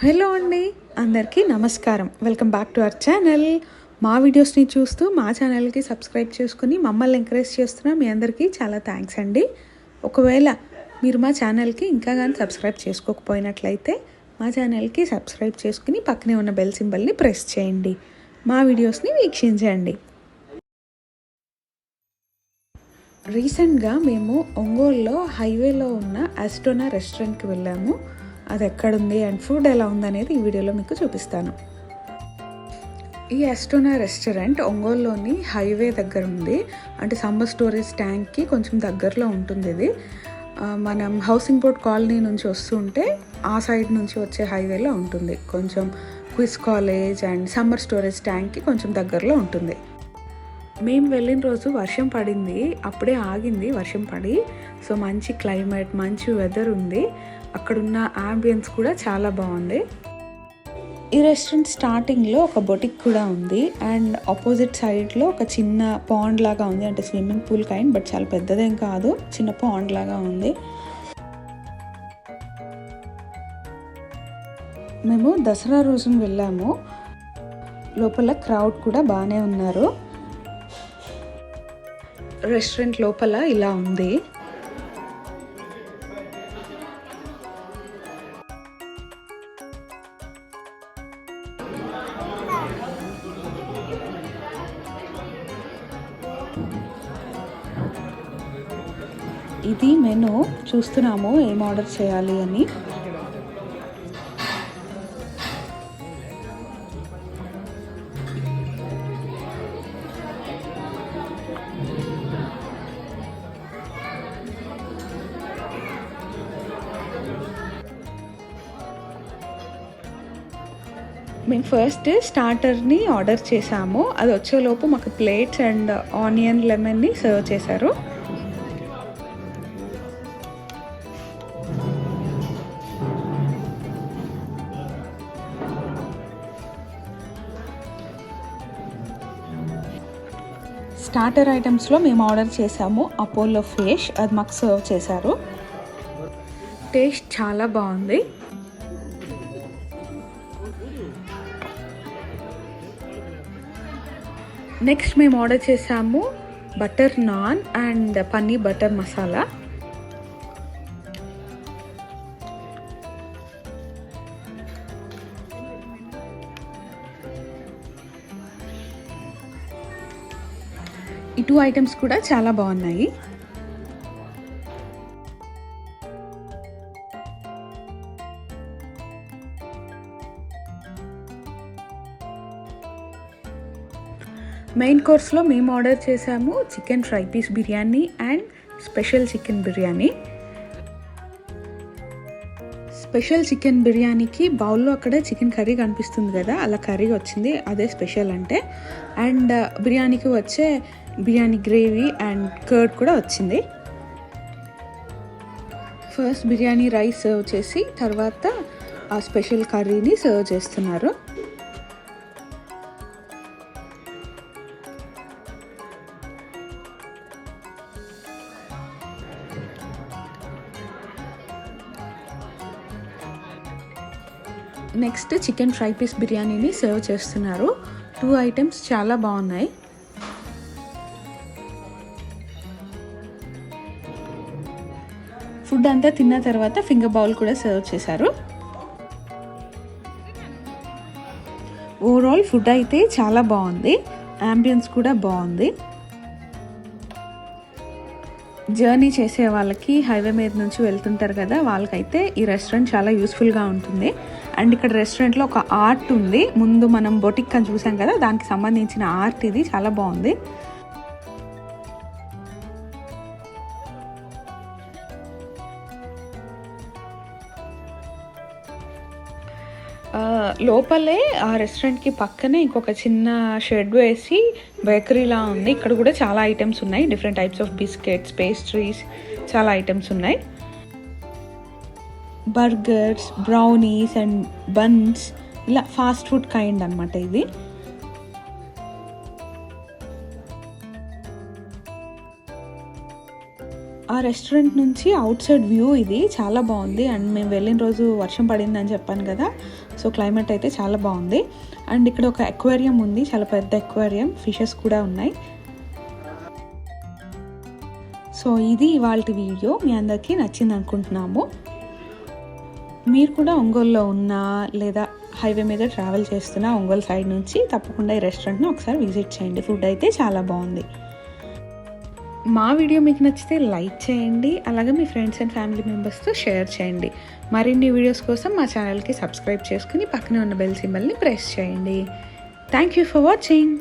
Hello అండి, అందరికీ నమస్కారం. Welcome back to our channel. మా వీడియోస్ని చూస్తూ మా ఛానల్కి సబ్స్క్రైబ్ చేసుకుని మమ్మల్ని ఎంకరేజ్ చేస్తున్న మీ అందరికీ చాలా థ్యాంక్స్ అండి. ఒకవేళ మీరు మా ఛానల్కి ఇంకా కానీ సబ్స్క్రైబ్ చేసుకోకపోయినట్లయితే మా ఛానల్కి సబ్స్క్రైబ్ చేసుకుని పక్కనే ఉన్న బెల్ సింబల్ని ప్రెస్ చేయండి. మా వీడియోస్ని వీక్షించండి. రీసెంట్గా మేము ఒంగోలులో హైవేలో ఉన్న ఆస్టోనా రెస్టారెంట్కి వెళ్ళాము. అది ఎక్కడుంది అండ్ ఫుడ్ ఎలా ఉందనేది ఈ వీడియోలో మీకు చూపిస్తాను. ఈ ఆస్టోనా రెస్టారెంట్ ఒంగోలులోని హైవే దగ్గర ఉంది. అంటే సమ్మర్ స్టోరేజ్ ట్యాంక్కి కొంచెం దగ్గరలో ఉంటుంది. ఇది మనం హౌసింగ్ బోర్డ్ కాలనీ నుంచి వస్తుంటే ఆ సైడ్ నుంచి వచ్చే హైవేలో ఉంటుంది. కొంచెం quiz college and summer storage ట్యాంక్కి కొంచెం దగ్గరలో ఉంటుంది. మేము వెళ్ళిన రోజు వర్షం పడింది, అప్పుడే ఆగింది వర్షం పడి. సో మంచి క్లైమేట్, మంచి వెదర్ ఉంది. అక్కడున్న యాంబియన్స్ కూడా చాలా బాగుంది. ఈ రెస్టారెంట్ స్టార్టింగ్లో ఒక బొటిక్ కూడా ఉంది అండ్ ఆపోజిట్ సైడ్లో ఒక చిన్న పాండ్ లాగా ఉంది. అంటే స్విమ్మింగ్ పూల్ కైండ్, బట్ చాలా పెద్దదేం కాదు, చిన్న పాండ్ లాగా ఉంది. మేము దసరా రోజున వెళ్ళాము. లోపల క్రౌడ్ కూడా బాగానే ఉన్నారు. రెస్టారెంట్ లోపల ఇలా ఉంది. ఇది మెనూ, చూస్తున్నాము ఏం ఆర్డర్ చేయాలి అని. మేము ఫస్ట్ స్టార్టర్ని ఆర్డర్ చేసాము. అది వచ్చేలోపు మాకు ప్లేట్స్ అండ్ ఆనియన్ లెమన్ని సర్వ్ చేశారు. స్టార్టర్ ఐటమ్స్లో మేము ఆర్డర్ చేసాము అపోలో ఫిష్, అది మాకు సర్వ్ చేశారు. టేస్ట్ చాలా బాగుంది. నెక్స్ట్ మేము ఆర్డర్ చేసాము butter non and paneer butter masala. ఈ 2 ఐటమ్స్ కూడా చాలా బాగున్నాయి. మెయిన్ కోర్స్లో మేము ఆర్డర్ చేసాము chicken fry piece biryani and special chicken biryani. Special chicken బిర్యానీకి బౌల్లో అక్కడ చికెన్ కర్రీ కనిపిస్తుంది కదా, అలా కర్రీ వచ్చింది, అదే స్పెషల్ అంటే. అండ్ బిర్యానీకి వచ్చే బిర్యానీ గ్రేవీ అండ్ కర్డ్ కూడా వచ్చింది. ఫస్ట్ బిర్యానీ రైస్ సర్వ్ చేసి తర్వాత ఆ స్పెషల్ కర్రీని సర్వ్ చేస్తున్నారు. నెక్స్ట్ చికెన్ ఫ్రై పీస్ బిర్యానీని సర్వ్ చేస్తున్నారు. 2 ఐటమ్స్ చాలా బాగున్నాయి. ఫుడ్ అంతా తిన్న తర్వాత ఫింగర్ బౌల్ కూడా సర్వ్ చేశారు. ఓవరాల్ ఫుడ్ అయితే చాలా బాగుంది, యాంబియన్స్ కూడా బాగుంది. జర్నీ చేసే వాళ్ళకి, హైవే మీద నుంచి వెళ్తుంటారు కదా, వాళ్ళకైతే ఈ రెస్టారెంట్ చాలా యూస్ఫుల్గా ఉంటుంది. అండ్ ఇక్కడ రెస్టారెంట్లో ఒక ఆర్ట్ ఉంది. ముందు మనం బొటిక్ అని చూసాం కదా, దానికి సంబంధించిన ఆర్ట్ ఇది, చాలా బాగుంది. లోపలే ఆ రెస్టారెంట్కి పక్కనే ఇంకొక చిన్న షెడ్ వేసి బేకరీలా ఉంది. ఇక్కడ కూడా చాలా ఐటమ్స్ ఉన్నాయి, different types of biscuits, pastries, చాలా ఐటమ్స్ ఉన్నాయి. బర్గర్స్, బ్రౌనీస్ అండ్ బన్స్, ఇలా ఫాస్ట్ ఫుడ్ కైండ్ అనమాట ఇది. ఆ రెస్టారెంట్ నుంచి అవుట్ సైడ్ వ్యూ ఇది చాలా బాగుంది. అండ్ మేము వెళ్ళిన రోజు వర్షం పడిందని చెప్పాను కదా, సో క్లైమేట్ అయితే చాలా బాగుంది. అండ్ ఇక్కడ ఒక అక్వేరియం ఉంది, చాలా పెద్ద అక్వేరియం, ఫిషెస్ కూడా ఉన్నాయి. సో ఇది ఇవాల్టి వీడియో, మీ అందరికీ నచ్చింది అనుకుంటున్నాము. మీరు కూడా ఒంగోలులో ఉన్నా లేదా హైవే మీద ట్రావెల్ చేస్తున్నా ఒంగోలు సైడ్ నుంచి తప్పకుండా ఈ రెస్టారెంట్ని ఒకసారి విజిట్ చేయండి. ఫుడ్ అయితే చాలా బాగుంది. మా వీడియో మీకు నచ్చితే లైక్ చేయండి, అలాగే మీ ఫ్రెండ్స్ అండ్ ఫ్యామిలీ మెంబర్స్తో షేర్ చేయండి. మరిన్ని వీడియోస్ కోసం మా ఛానల్కి సబ్స్క్రైబ్ చేసుకుని పక్కనే ఉన్న బెల్ సింబల్ని ప్రెస్ చేయండి. Thank you for watching.